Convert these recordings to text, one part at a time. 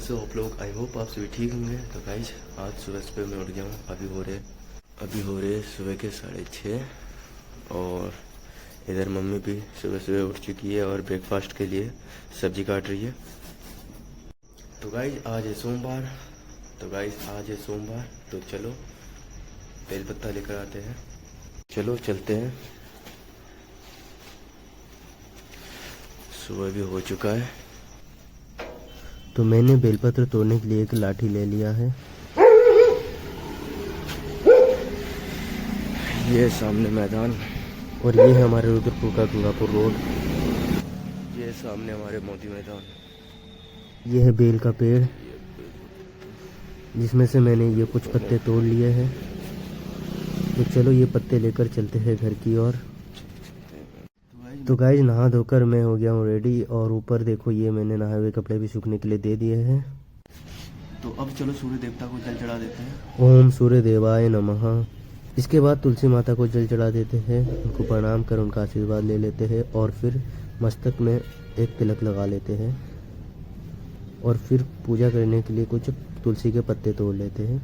कैसे हो आप लोग। आई होप आप सभी ठीक होंगे। तो गाइज आज सुबह सुबह मैं उठ गया हूँ। अभी हो रहे सुबह के 6:30 और इधर मम्मी भी सुबह सुबह उठ चुकी है और ब्रेकफास्ट के लिए सब्जी काट रही है। तो गाइज आज है सोमवार। तो चलो बेलपत्ता लेकर आते हैं। चलो चलते हैं। सुबह भी हो चुका है। तो मैंने बेलपत्र तोड़ने के लिए एक लाठी ले लिया है। ये सामने मैदान और ये है हमारे रुद्रपुर का गंगापुर रोड। ये सामने हमारे मोती मैदान। ये है बेल का पेड़ जिसमें से मैंने ये कुछ पत्ते तोड़ लिए हैं। तो चलो ये पत्ते लेकर चलते हैं घर की ओर। तो गाइज नहा धोकर मैं हो गया हूँ रेडी और ऊपर देखो ये मैंने नहाए हुए कपड़े भी सूखने के लिए दे दिए हैं। तो अब चलो सूर्य देवता को जल चढ़ा देते हैं। ओम सूर्य देवाय नमः। इसके बाद तुलसी माता को जल चढ़ा देते हैं, उनको प्रणाम कर उनका आशीर्वाद ले लेते हैं और फिर मस्तक में एक तिलक लगा लेते हैं और फिर पूजा करने के लिए कुछ तुलसी के पत्ते तोड़ लेते हैं।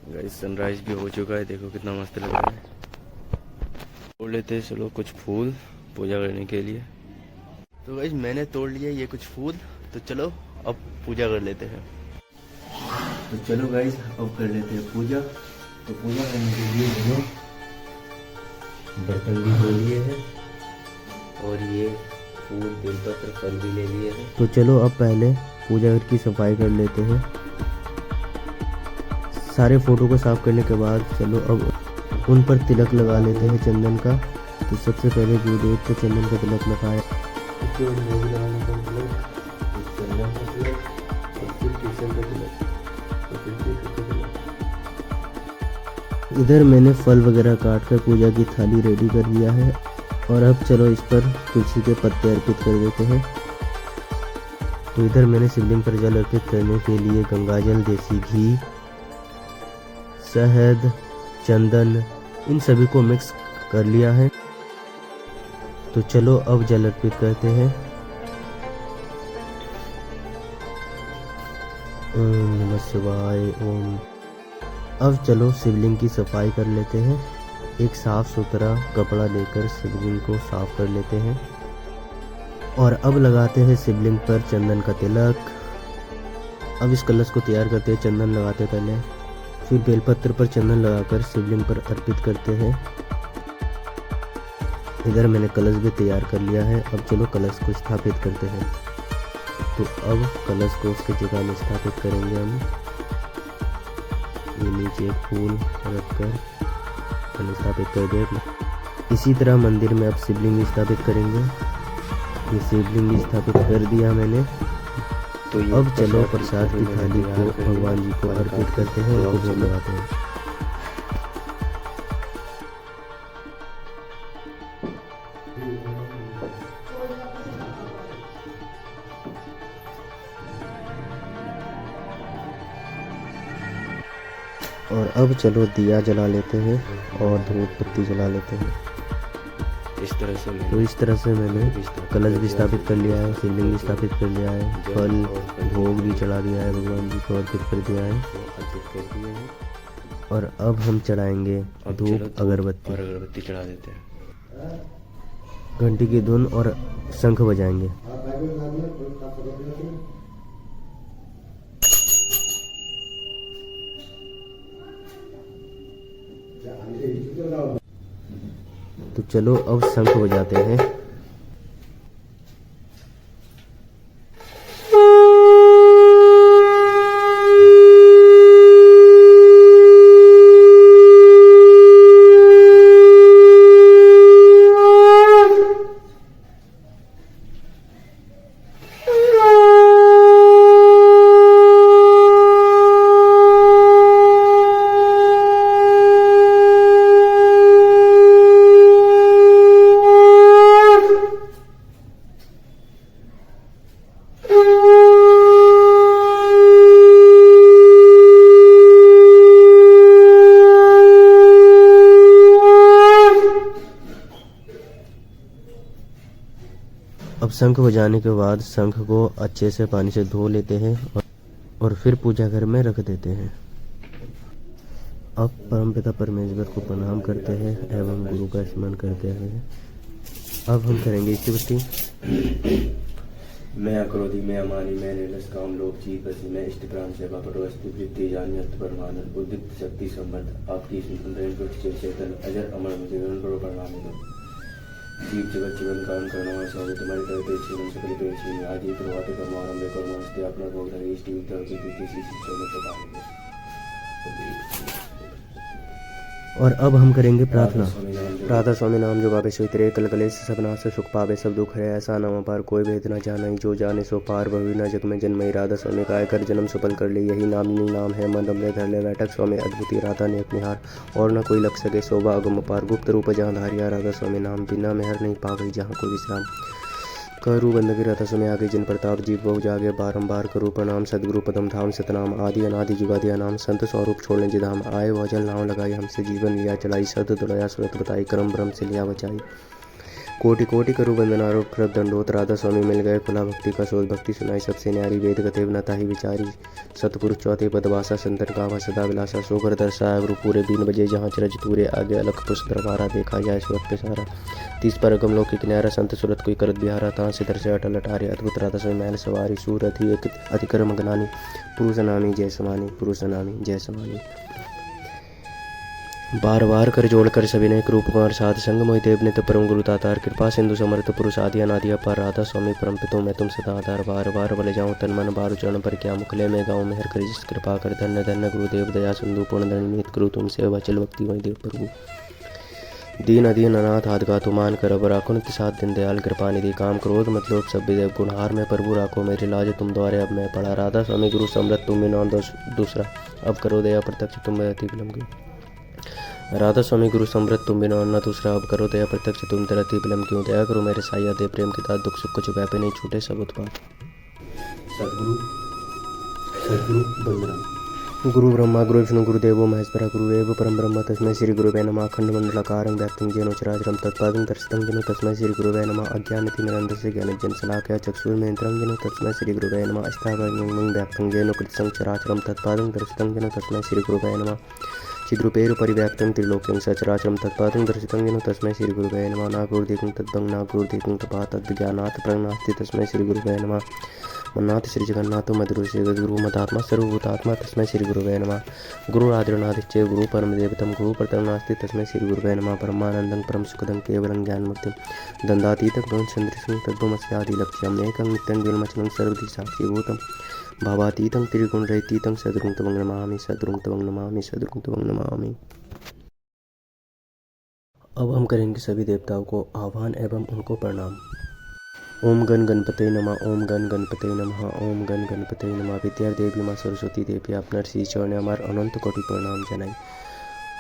गाइस सनराइज भी हो चुका है, देखो कितना मस्त लग रहा है। तोड़ लेते हैं चलो कुछ फूल पूजा करने के लिए। तो गाइस मैंने तोड़ लिया ये कुछ फूल। तो चलो अब पूजा कर लेते हैं। तो चलो गाइस अब कर लेते हैं पूजा। तो पूजा करने के लिए मैंने बर्तन भी धो लिए हैं और ये फूल बेलपत्र फल भी ले लिए हैं। तो चलो अब पहले पूजा घर की सफाई कर लेते हैं। सारे फोटो को साफ करने के बाद चलो अब उन पर तिलक लगा लेते हैं चंदन का। तो सबसे पहले गुरुदेव को चंदन का तिलक लगाया। इधर मैंने फल वगैरह काट कर पूजा की थाली रेडी कर लिया है और अब चलो इस पर तुलसी के पत्ते अर्पित कर देते हैं। तो इधर मैंने शिवलिंग पर जल अर्पित करने के लिए गंगाजल, देसी घी, शहद, चंदन इन सभी को मिक्स कर लिया है। तो चलो अब जल अर्पित करते हैं। ओम नमः शिवाय ओम। अब चलो शिवलिंग की सफाई कर लेते हैं। एक साफ सुथरा कपड़ा लेकर शिवलिंग को साफ कर लेते हैं और अब लगाते हैं शिवलिंग पर चंदन का तिलक। अब इस कलश को तैयार करते हैं, चंदन लगाते पहले, फिर बेलपत्र पर चंदन लगाकर शिवलिंग पर अर्पित करते हैं। इधर मैंने कलश भी तैयार कर लिया है। अब चलो कलश को स्थापित करते हैं। तो अब कलश को उसकी जगह में स्थापित करेंगे हम। ये नीचे फूल रखकर मैंने स्थापित कर दिया। इसी तरह मंदिर में अब शिवलिंग भी स्थापित करेंगे। ये शिवलिंग भी स्थापित कर दिया मैंने। तो अब चलो प्रसाद की थाली को भगवान जी को अर्पित करते हैं और भोग लगाते हैं। और अब चलो दिया जला लेते हैं और धूप बत्ती जला लेते हैं। इस तरह से मैंने कलश भी स्थापित कर लिया है, शिवलिंग भी स्थापित कर लिया है, फल भोग भी चढ़ा दिया है, भगवान जी को अर्पित कर दिया है। और अब हम चढ़ाएंगे धूप अगरबत्ती चढ़ा देते हैं। घंटी की धुन और शंख बजाएंगे। तो चलो अब शंख बजाते हैं। अब शंख बजाने के बाद शंख को अच्छे से पानी से धो लेते हैं और फिर पूजा घर में रख देते हैं। अब परमपिता परमेश्वर को प्रणाम करते हैं एवं गुरु का स्मरण करते हैं। अब हम करेंगे स्तुति। मैं अक्रोधी, मैं अमानी, मैं निर्लस, काम, लोभ, चीज बसी, मैं इष्ट प्राण सेवा परवस्ति वृत्ति जानी अर्थ परमान उद्दीप्त शक्ति संबंध आपकी चेतन अजर अमर मुझे करो प्रणाम दो। जीव जगत जीवन काम करना स्वामी तुम्हारी करते जीवन सकल पेक्षी आदि प्रभात कर्म आरंभ कर्म अपना भोग इष्ट और अब हम करेंगे प्रार्थना। राधा स्वामी नाम जो गावे सो तेरे कल कलेश सब नाश सुख पावे सब दुख है ऐसा नाम पार कोई भेद न जाना जो जाने सो पार भवी न जग में जन्मई राधा स्वामी काय कर जन्म सफल कर ले यही नामनी नाम है मन रमले धर ले बैठक स्वामी अद्भुति राधा ने अपनी हार और न कोई लग सके शोभा अगम पार गुप्त रूप जहाँ धारिया राधा स्वामी नाम बिना मेहर नहीं पावे जहाँ कोई विश्राम करू बंदगी राधा स्वामी आगे जिन प्रताप जीव बहु जागे बारंबार करू प्रणाम सदगुरु पदम धाम सतनाम आदि अनादि जुगादिया नाम संत स्वरूप छोड़ने जिधाम आए वह जल नाव लगाई हमसे जीवन लिया चलाई सद दुलया सुरत बताई करम ब्रह्म से लिया बचाई कोटि कोटि करु बंदनारोप कृत दंडोत राधा स्वामी मिल गए खुला भक्ति का शोध भक्ति सुनाई सबसे न्यारी वेद गतेव नता ही विचारी सतपुरुष चौथे पदवासा संतन कावा सदा विलासा सोकर दर्शाया गुरु पूरे 3 बजे जहाँ चरज तूरे आगे अलख पुष्प दरबारा देखा जाए सुरत पे सारा 30 पर गमलों की किनारा संत सुरत कोई करत बिहारा ता से दर से अटल अटारे अद्भुत राधा स्वामी महल सवारी सूरत ही अतिक्रम गनानी पुरुष नामी जय समानी पुरुष नामी जय समानी बार बार कर जोड़कर सभी ने रूप कुमार साध संग मोहि देव ने तो परम गुरु तातार कृपा सिंधु समर्थ पुरुष आदि अनादि अपार राधा स्वामी परम पितो मैं तुम सदा आधार बार बार बले जाऊँ तन मन बार चरण पर क्या मुखले में गाँव मेहर कर जिस कृपा कर धन्य धन्य गुरुदेव दया सिंधु पूर्ण दंडित गुरु तुमसे वचल भक्ति वही देव प्रभु दीन अधीन अनाथ हाथ गा मान कर अब राखो नित्य साथ दिन दयाल कृपा निधि काम क्रोध मतलब सब देव गुणहार में प्रभु राखो मेरी लाज तुम द्वारे अब मैं पढ़ा राधा स्वामी गुरु समृत तुम बिना दूसरा अब करो दया प्रत्यक्ष तुम अति विलम्ब राधा स्वामी गुरु समृत तुम बिना न दूसरा अब करो दया प्रत्यक्ष तुम तरति विलम्ब क्यों दया करो मेरे साया दे प्रेम के साथ दुख सुख कुछ व्यापे नहीं छूटे सब उत्पाद सदगुरु वंदना गुरु ब्रह्मा गुरु विष्णु गुरुदेवो महेश्वरा गुरुदेव परम ब्रह्म तस्मै श्री गुरुवे नमः अखंड मंडलाकारं व्याप्तं येन चराचरं तत्पादं दर्शितं येन तस्मै श्री गुरुवे नमः अज्ञानतिमिरन्धस्य ज्ञानञ्जन शलाकया चक्षुर्नेत्रं येन तस्मै श्री गुरुवे नमः अष्टावक्रं व्याप्तं येन कृतं चराचरं तत्पादं दर्शितं येन तस्मै श्री गुरुवे नमः चिद्रूपेरु परिव्याप्तं त्रिलोक्यं सचराचरं तत्पादं दर्शितं येन तस्मै श्री गुरुवे नमः नागुरुदीपं तद्भं नागुरुदीपं तपा तद्विज्ञानात् प्रज्ञास्ति तस्मै श्री गुरुवे नमः मन्नाथ श्री जगन्नाथ मधुर श्री गुरु मतात्मा सर्वभूतात्मा तस्मै श्री गुरुवे नमः गुरुरादिर्नादिश्चैव गुरु परमदेवतं गुरु परतरं नास्ति तस्मै श्री गुरुवे नमः परमानन्दं परम सुखदं केवलं ज्ञानमुक्तिं दन्दातीतं ब्रह्मचन्द्रं तद्भमस्यादिलक्ष्यम् एकं नित्यं विलमचनं सर्वधि साक्षीभूतं भावातीतं त्रिगुणरहितं सद्गुरुं तवं नमामि सद्गुरुं तवं नमामि सद्गुरुं तवं नमामि। अब हम करेंगे सभी देवताओं को आह्वान एवं उनको प्रणाम। ओम गण गणपते नमः ओम गण गणपते नमः ओम गण गणपते नमः विद्या देवी माँ सरस्वती देवी आपनर श्री चरण हमार अनंत कोटि प्रणाम जनाई।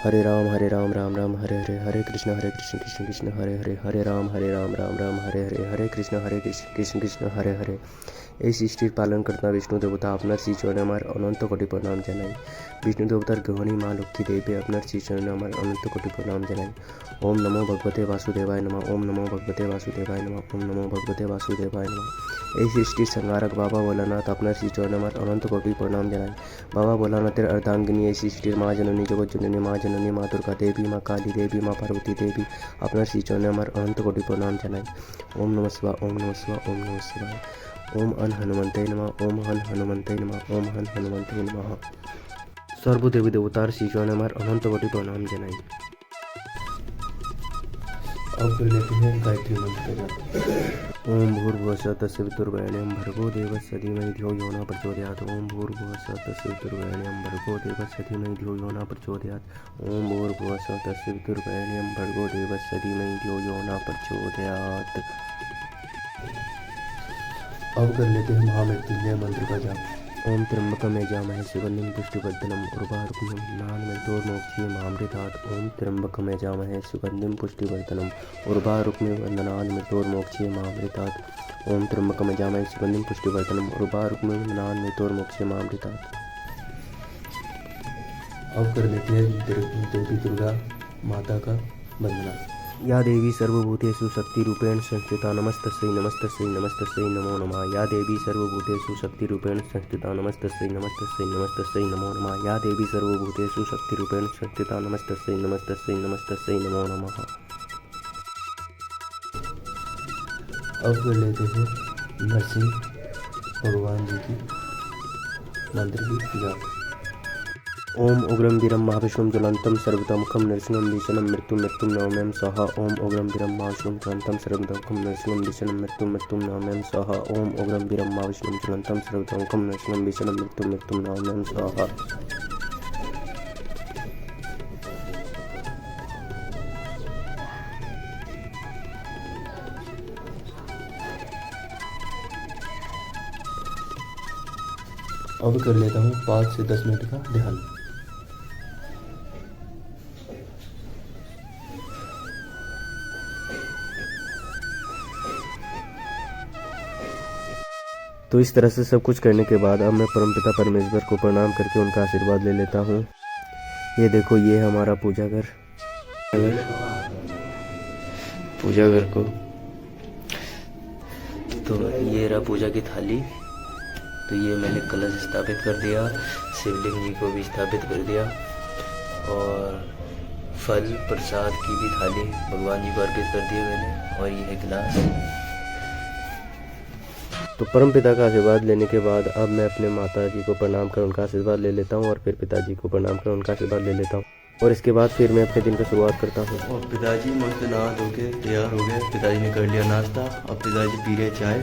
हरे राम राम राम हरे हरे हरे कृष्ण कृष्ण कृष्ण हरे हरे हरे राम राम राम हरे हरे हरे कृष्ण कृष्ण हरे हरे। এই সৃষ্টির পালন কর্তা বিষ্ণু দেবতা আপনার শ্রীচরণে আমার অনন্ত কোটি প্রণাম জানাই। বিষ্ণু দেবতার গৃহিণী মা লক্ষ্মী দেবী আপনার শ্রীচরণে আমার অনন্ত কোটি প্রণাম জানাই। ओम नमो भगवते वासुदेवाय नमः ओम नमो भगवते वासुदेवाय नमः ओम नमो भगवते वासुदेवाय नमः। এই সৃষ্টির সংহারক বাবা ভোলানাথ আপনার শ্রীচরণে আমার অনন্ত কোটি প্রণাম জানাই। বাবা ভোলানাথের अर्धांगिनी এই সৃষ্টির মা জননী জগৎ জননী মা জননী মা দুর্গা দেবী মা কালী দেবী মা পার্বতী দেবী আপনার শ্রীচরণে আমার অনন্ত কোটি প্রণাম জানাই। ओम नमः शिवाय ओम नमः शिवाय ओम नमः शिवाय। ओम अन हनुमंते नमः ओम हन हनुमंते नमः ओम हन हनुमंते नमः। सर्वदेवी देवतार श्रीचरण हमार अनंत कोटि प्रणाम जनाई। अब कर लेते हैं गायत्री मंत्र। ओम भूर्भुवस्सुः तस्य वितुर्वरेण्यं भर्गो देवस्य धीमहि धियो यो न प्रचोदयात्। ओम भूर्भुवस्सुः तस्य वितुर्वरेण्यं भर्गो देवस्य धीमहि धियो यो न प्रचोदयात्। ओम भूर्भुवस्सुः तस्य वितुर्वरेण्यं भर्गो देवस्य धीमहि धियो यो न प्रचोदयात्। अब कर लेते हैं महामृत्युंजय मंत्र का जाप। ओम त्र्यंबकं यजामहे सुगंधिं पुष्टिवर्धनम् उर्वारुकमिव बन्धनान्मृत्योर्मोक्षीय मामृतात्। ओम त्र्यंबकं यजामहे सुगंधिं पुष्टिवर्धनम् उर्वारुकमिव बन्धनान्मृत्योर्मोक्षीय मामृतात्। ओम त्र्यंबकं यजामहे सुगंधिं पुष्टिवर्धनम् उर्वारुकमिव बन्धनान्मृत्योर्मोक्षीय मामृतात्। अब कर लेते हैं देवी दुर्गा माता का वंदना। या देवी सर्वभूतेषु शक्तिरूपेण संस्थिता नमस्तस्यै नमस्तस्यै नमस्तस्यै नमो नमः। या देवी सर्वभूतेषु शक्तिरूपेण संस्थिता नमस्तस्यै नमस्तस्यै नमस्तस्यै नमो नमः। या देवी सर्वभूतेषु शक्तिरूपेण संस्थिता नमस्तस्यै नमस्तस्यै नमस्तस्यै नमो नमः। अब कर लेते हैं नरसिंह भगवान जी की मंत्र की पूजा। ओम उग्रम वीरम महाविष्णुम ज्वलंतम सर्वतोमुखम नरसिंहम भीषणम मृत्युम मृत्युम नवम्यं स्वाहा। ओम उग्रम वीरम महाविष्णुम ज्वलंतम सर्वतोमुखम नरसिंहम भीषणम मृत्युम मृत्युम नवम्यं स्वाहा। ओम उग्रम वीरम महाविष्णुम ज्वलंतम सर्वतोमुखम नरसिंहम भीषणम मृत्युम मृत्युम नवम्यं स्वाहा। अब कर लेता हूँ 5 से 10 मिनट का ध्यान। तो इस तरह से सब कुछ करने के बाद अब मैं परमपिता परमेश्वर को प्रणाम करके उनका आशीर्वाद ले लेता हूँ। ये देखो, ये हमारा पूजा घर को। तो ये रहा पूजा की थाली। तो ये मैंने कलश स्थापित कर दिया, शिवलिंग जी को भी स्थापित कर दिया और फल प्रसाद की भी थाली भगवान जी को अर्पित कर दी मैंने। और ये है गिलास। तो परम पिता का आशीर्वाद लेने के बाद अब मैं अपने माता जी को प्रणाम कर उनका आशीर्वाद ले लेता हूँ और फिर पिताजी को प्रणाम कर उनका आशीर्वाद ले लेता हूँ। और इसके बाद फिर मैं अपने दिन की शुरुआत करता हूँ। और पिताजी मस्त नहा धो के तैयार हो गए। पिताजी ने कर लिया नाश्ता। अब पिताजी पी रहे चाय।